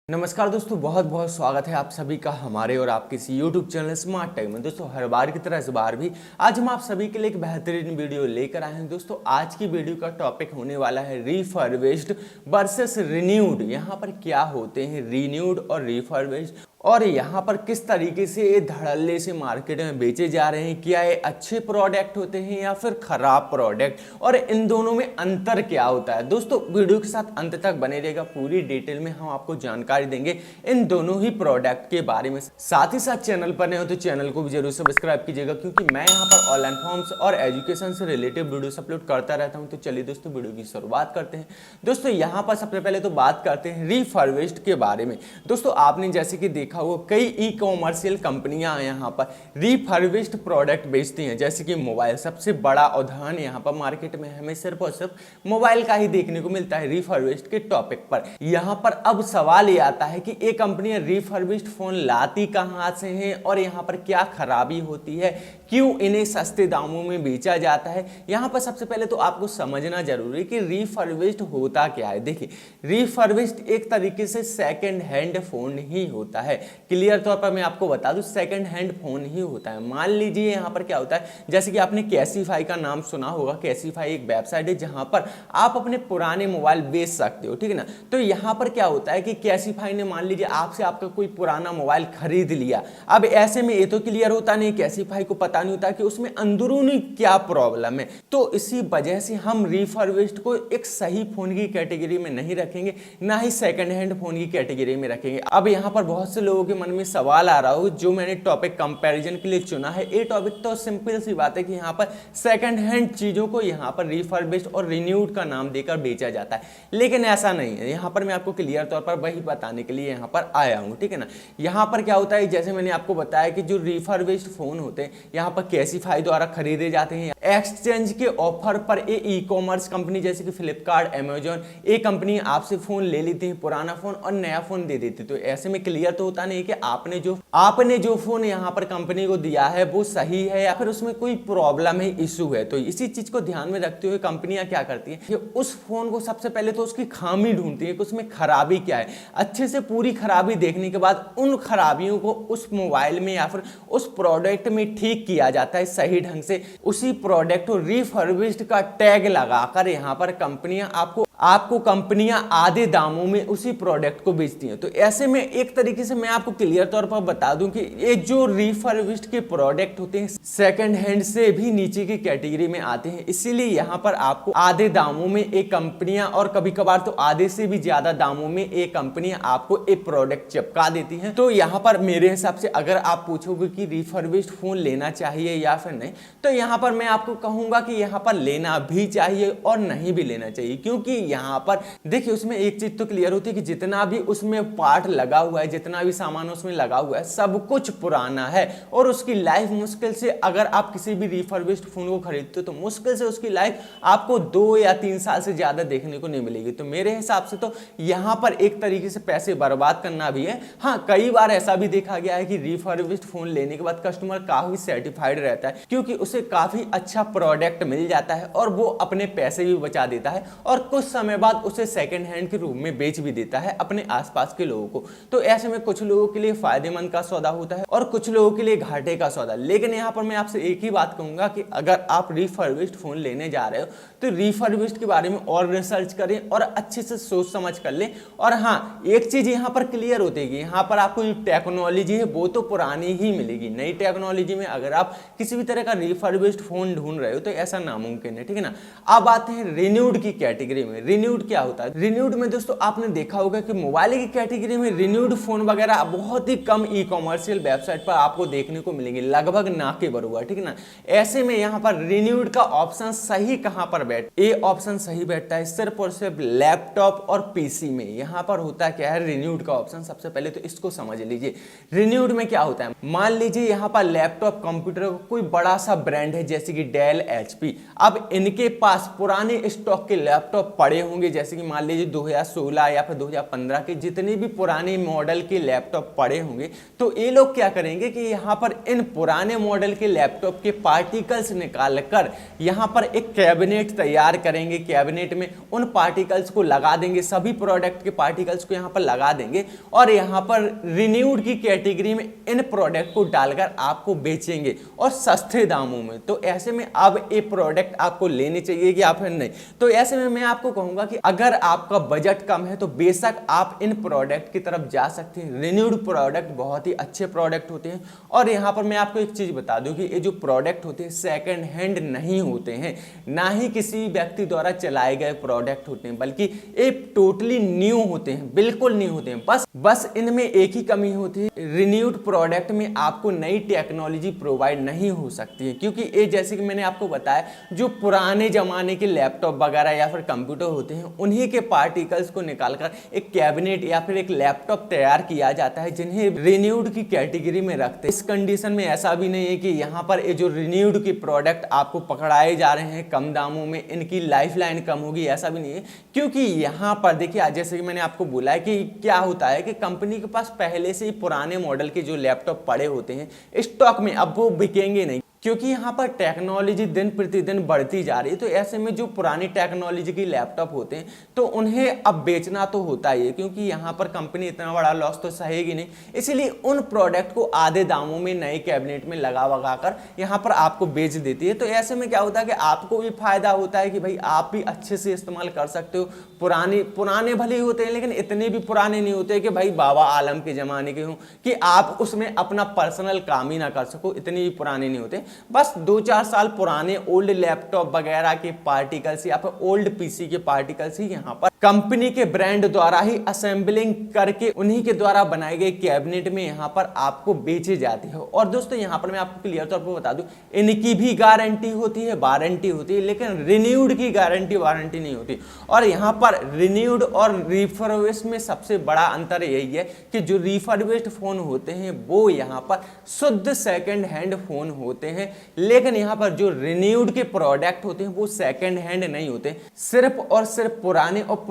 नमस्कार दोस्तों, बहुत बहुत स्वागत है आप सभी का हमारे और आपके इस YouTube चैनल स्मार्ट टेक में। दोस्तों हर बार की तरह इस बार भी आज हम आप सभी के लिए एक बेहतरीन वीडियो लेकर आए हैं। दोस्तों आज की वीडियो का टॉपिक होने वाला है रिफर्बिश्ड वर्सेस रिन्यूड। यहाँ पर क्या होते हैं रिन्यूड और रिफर्बिश्ड, और यहाँ पर किस तरीके से ये धड़ल्ले से मार्केट में बेचे जा रहे हैं। क्या ये अच्छे प्रोडक्ट होते हैं या फिर खराब प्रोडक्ट, और इन दोनों में अंतर क्या होता है। दोस्तों वीडियो के साथ अंत तक बने रहेगा, पूरी डिटेल में हम आपको जानकारी देंगे इन दोनों ही प्रोडक्ट के बारे में। साथ ही साथ चैनल पर नए हो तो चैनल को भी जरूर सब्सक्राइब कीजिएगा, क्योंकि मैं यहाँ पर ऑनलाइन फॉर्म्स और एजुकेशन से रिलेटेड वीडियोस अपलोड करता रहता हूँ। तो चलिए दोस्तों वीडियो की शुरुआत करते हैं। दोस्तों यहाँ पर सबसे पहले तो बात करते हैं रिफर्बिश्ड के बारे में। दोस्तों आपने जैसे कि देखा हो कई ई कॉमर्शियल कंपनियां यहाँ पर रिफर्बिश्ड प्रोडक्ट बेचती हैं, जैसे कि मोबाइल। सबसे बड़ा उदाहरण यहाँ पर मार्केट में हमें सिर्फ और सिर्फ मोबाइल का ही देखने को मिलता है रिफर्बिश्ड के टॉपिक पर। यहाँ पर अब सवाल ये आता है कि ये कंपनियां रिफर्बिश्ड फोन लाती कहाँ से हैं और यहाँ पर क्या खराबी होती है, क्यों इन्हें सस्ते दामों में बेचा जाता है। यहाँ पर सबसे पहले तो आपको समझना जरूरी है कि रिफर्बिश्ड होता क्या है। देखिए रिफर्बिश्ड एक तरीके से सेकेंड हैंड फोन ही होता है। क्लियर तौर पर मैं आपको बता दूं सेकंड हैंड फोन ही होता है। मान लीजिए यहाँ पर क्या होता है, जैसे कि आपने कैसीफाई का नाम सुना होगा। कैसीफाई एक वेबसाइट है जहां पर आप अपने पुराने मोबाइल बेच सकते हो, ठीक है ना। तो यहाँ पर क्या होता है कि कैसीफाई ने मान लीजिए आपसे आपका कोई पुराना मोबाइल खरीद लिया। अब ऐसे में ये तो क्लियर होता नहीं, कैसीफाई को पता नहीं होता कि उसमें अंदरूनी क्या प्रॉब्लम है। तो इसी वजह से हम रिफर्बिश्ड को एक सही फोन की कैटेगरी में नहीं रखेंगे, ना ही सेकंड हैंड फोन की कैटेगरी में रखेंगे। अब यहाँ पर बहुत से लोगों के मन में सवाल आ रहा हो, जो मैंने टॉपिक कंपैरिजन के लिए चुना है। ये टॉपिक तो सिंपल सी बात है कि यहाँ पर सेकंड हैंड चीजों को यहाँ पर रिफर्बिश्ड और रिन्यूड का नाम देकर बेचा जाता है, लेकिन ऐसा नहीं है। यहाँ पर मैं आपको क्लियर तौर पर वही बताने के लिए यहाँ पर आया हूँ, ठीक है ना। यहाँ पर क्या होता है, जैसे मैंने आपको बताया कि जो रिफर्बिश्ड फोन होते हैं यहाँ पर कैसीफाई द्वारा खरीदे जाते हैं। एक्सचेंज के ऑफर पर ये ई कॉमर्स कंपनी जैसे कि फ्लिपकार्ट, अमेजॉन, ये कंपनी आपसे फोन ले लेती है, पुराना फोन, और नया फोन दे देती है। तो ऐसे में क्लियर तो होता नहीं कि आपने जो फोन यहाँ पर कंपनी को दिया है वो सही है या फिर उसमें कोई प्रॉब्लम है, इशू है। तो इसी चीज को ध्यान में रखते हुए कंपनियां क्या करती हैं कि उस फोन को सबसे पहले तो उसकी खामी ढूंढती है कि उसमें खराबी क्या है। अच्छे से पूरी खराबी देखने के बाद उन खराबियों को उस मोबाइल में या फिर उस प्रोडक्ट में ठीक किया जाता है सही ढंग से। उसी प्रोडक्ट को रिफर्बिश्ड का टैग लगाकर यहाँ पर कंपनियां आपको कंपनियां आधे दामों में उसी प्रोडक्ट को बेचती हैं। तो ऐसे में एक तरीके से मैं आपको क्लियर तौर पर बता दूं कि ये जो रिफर्बिश्ड के प्रोडक्ट होते हैं सेकंड हैंड से भी नीचे की कैटेगरी में आते हैं। इसीलिए यहाँ पर आपको आधे दामों में एक कंपनियां, और कभी कभार तो आधे से भी ज्यादा दामों में एक कंपनियां आपको एक प्रोडक्ट चिपका देती हैं। तो यहाँ पर मेरे हिसाब से अगर आप पूछोगे कि रिफर्बिश्ड फोन लेना चाहिए या फिर नहीं, तो यहाँ पर मैं आपको कहूंगा कि यहाँ पर लेना भी चाहिए और नहीं भी लेना चाहिए। क्योंकि यहाँ पर देखिए उसमें एक चीज तो क्लियर होती है कि जितना भी उसमें पार्ट लगा हुआ है, जितना भी सामान उसमें लगा हुआ है, सब कुछ पुराना है और उसकी लाइफ मुश्किल से, अगर आप किसी भी रिफर्बिश्ड फोन को खरीदते हो तो मुश्किल से उसकी लाइफ आपको 2 या 3 साल से ज्यादा देखने को नहीं मिलेगी। तो मेरे हिसाब से तो यहाँ पर एक तरीके से पैसे बर्बाद करना भी है। हाँ, कई बार ऐसा भी देखा गया है कि रिफर्बिश्ड फोन लेने के बाद कस्टमर काफी सेटिस्फाइड रहता है, क्योंकि उसे काफी अच्छा प्रोडक्ट मिल जाता है और वो अपने पैसे भी बचा देता है और कुछ समय बाद उसे सेकंड हैंड के रूप में बेच भी देता है अपने आसपास के लोगों को। तो ऐसे में कुछ लोगों के लिए फायदेमंद का सौदा होता है और कुछ लोगों के लिए घाटे का सौदा। लेकिन यहाँ पर मैं आपसे एक ही बात कहूंगा कि अगर आप रिफर्बिश्ड फोन लेने जा रहे हो तो रिफर्बिश्ड के बारे में और रिसर्च करें और अच्छे से सोच समझ कर लें। और हाँ, एक चीज यहाँ पर क्लियर होती है कि यहाँ पर आपको जो टेक्नोलॉजी है वो तो पुरानी ही मिलेगी। नई टेक्नोलॉजी में अगर आप किसी भी तरह का रिफर्बिश्ड फोन ढूंढ रहे हो तो ऐसा नामुमकिन है, ठीक है ना। अब आते हैं रिन्यूड की कैटेगरी में। रिन्यूड क्या होता है? रिन्यूड में दोस्तों आपने देखा होगा कि मोबाइल की कैटेगरी में रिन्यूड फोन वगैरह बहुत ही कम ई कॉमर्शियल वेबसाइट पर आपको देखने को मिलेंगे, लगभग ना के बराबर, ठीक है ना। ऐसे में यहाँ पर रिन्यूड का ऑप्शन सही कहां पर ये ऑप्शन सही बैठता है सिर्फ और सिर्फ लैपटॉप और पीसी में। यहाँ पर होता क्या है रिन्यूड का ऑप्शन, सबसे पहले तो इसको समझ लीजिए। रिन्यूड में क्या होता है, मान लीजिए यहाँ पर लैपटॉप कंप्यूटर का कोई बड़ा सा ब्रांड है जैसे कि डेल, एचपी। अब इनके पास पुराने स्टॉक के लैपटॉप पड़े पड़े होंगे, जैसे कि मान लीजिए 2016 या फिर 2015 के जितने भी पुराने मॉडल के लैपटॉप पड़े होंगे, तो ये लोग क्या करेंगे कि यहाँ पर इन पुराने मॉडल के लैपटॉप के पार्टिकल्स निकाल कर यहाँ पर एक कैबिनेट तैयार करेंगे। कैबिनेट में उन पार्टिकल्स को लगा देंगे, सभी प्रोडक्ट के पार्टिकल्स को यहाँ पर लगा देंगे और यहाँ पर रिन्यूड की कैटेगरी में इन प्रोडक्ट को डालकर आपको बेचेंगे और सस्ते दामों में। तो ऐसे में अब ये प्रोडक्ट आपको लेने चाहिए कि आप नहीं। तो ऐसे में मैं आपको कहूंगा कि अगर आपका बजट कम है तो बेशक आप इन प्रोडक्ट की तरफ जा सकते हैं। रिन्यूड प्रोडक्ट बहुत ही अच्छे प्रोडक्ट होते हैं और यहाँ पर मैं आपको एक चीज बता दूं कि ये जो प्रोडक्ट होते हैं सेकंड हैंड नहीं होते हैं, ना ही किसी व्यक्ति द्वारा चलाए गए प्रोडक्ट होते हैं, बल्कि ये टोटली न्यू होते हैं, बिल्कुल न्यू होते हैं। बस इनमें एक ही कमी होती है, रिन्यूड प्रोडक्ट में आपको नई टेक्नोलॉजी प्रोवाइड नहीं हो सकती है, क्योंकि ये जैसे कि मैंने आपको बताया जो पुराने जमाने के लैपटॉप वगैरह या फिर कंप्यूटर होते हैं उन्हीं के पार्टिकल्स को निकालकर एक कैबिनेट या फिर एक लैपटॉप तैयार किया जाता है जिन्हें रिन्यूड की कैटेगरी में रखते हैं। इस कंडीशन में ऐसा भी नहीं है कि यहाँ पर ये जो रिन्यूड के प्रोडक्ट आपको पकड़ाए जा रहे हैं कम दामों में, इनकी लाइफ लाइन कम होगी, ऐसा भी नहीं है। क्योंकि यहाँ पर देखिए जैसे कि मैंने आपको बोला है कि क्या होता है कि कंपनी के पास पहले से ही पुराने मॉडल के जो लैपटॉप पड़े होते हैं स्टॉक में, अब वो बिकेंगे नहीं क्योंकि यहाँ पर टेक्नोलॉजी दिन प्रतिदिन बढ़ती जा रही है। तो ऐसे में जो पुरानी टेक्नोलॉजी की लैपटॉप होते हैं तो उन्हें अब बेचना तो होता ही है, क्योंकि यहाँ पर कंपनी इतना बड़ा लॉस तो सहेगी नहीं, इसीलिए उन प्रोडक्ट को आधे दामों में नए कैबिनेट में लगा कर यहाँ पर आपको बेच देती है। तो ऐसे में क्या होता है कि आपको भी फायदा होता है कि भाई आप भी अच्छे से इस्तेमाल कर सकते हो। पुराने भले ही होते हैं लेकिन इतने भी पुराने नहीं होते कि भाई बाबा आलम के जमाने के हों कि आप उसमें अपना पर्सनल काम ही ना कर सको, इतने भी पुराने नहीं होते। बस 2-4 साल पुराने ओल्ड लैपटॉप वगैरह के पार्टिकल्स या फिर ओल्ड पीसी के पार्टिकल्स ही यहाँ पर कंपनी के ब्रांड द्वारा ही असेंबलिंग करके उन्हीं के द्वारा बनाए गए कैबिनेट में यहाँ पर आपको बेचे जाते हैं। और दोस्तों यहाँ पर मैं आपको क्लियर तौर पर बता दूं, इनकी भी गारंटी होती है, वारंटी होती है, लेकिन रिन्यूड की गारंटी वारंटी नहीं होती। और यहाँ पर रिन्यूड और रिफर्बिश्ड में सबसे बड़ा अंतर यही है कि जो रिफर्बिश्ड फोन होते हैं वो यहाँ पर शुद्ध सेकंड हैंड फोन होते हैं, लेकिन यहाँ पर जो रिन्यूड के प्रोडक्ट होते हैं वो सेकंड हैंड नहीं होते, सिर्फ और सिर्फ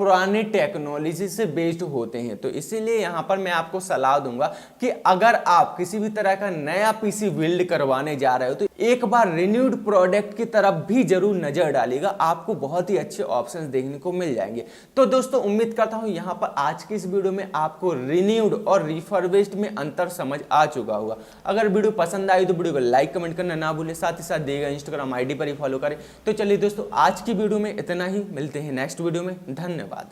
पुराने टेक्नोलॉजी से बेस्ड होते हैं। तो इसीलिए यहाँ पर मैं आपको सलाह दूंगा कि अगर आप किसी भी तरह का नया पीसी बिल्ड करवाने जा रहे हो तो एक बार रिन्यूड प्रोडक्ट की तरफ भी जरूर नजर डालिएगा, आपको बहुत ही अच्छे ऑप्शंस देखने को मिल जाएंगे। तो दोस्तों उम्मीद करता हूं यहाँ पर आज की इस वीडियो में आपको रिन्यूड और रिफर्बिश्ड में अंतर समझ आ चुका होगा। अगर वीडियो पसंद आई तो वीडियो को लाइक कमेंट करना ना भूलें, साथ ही साथ दिएगा इंस्टाग्राम आईडी पर ही फॉलो करें। तो चलिए दोस्तों आज की वीडियो में इतना ही, मिलते हैं नेक्स्ट वीडियो में, धन्यवाद।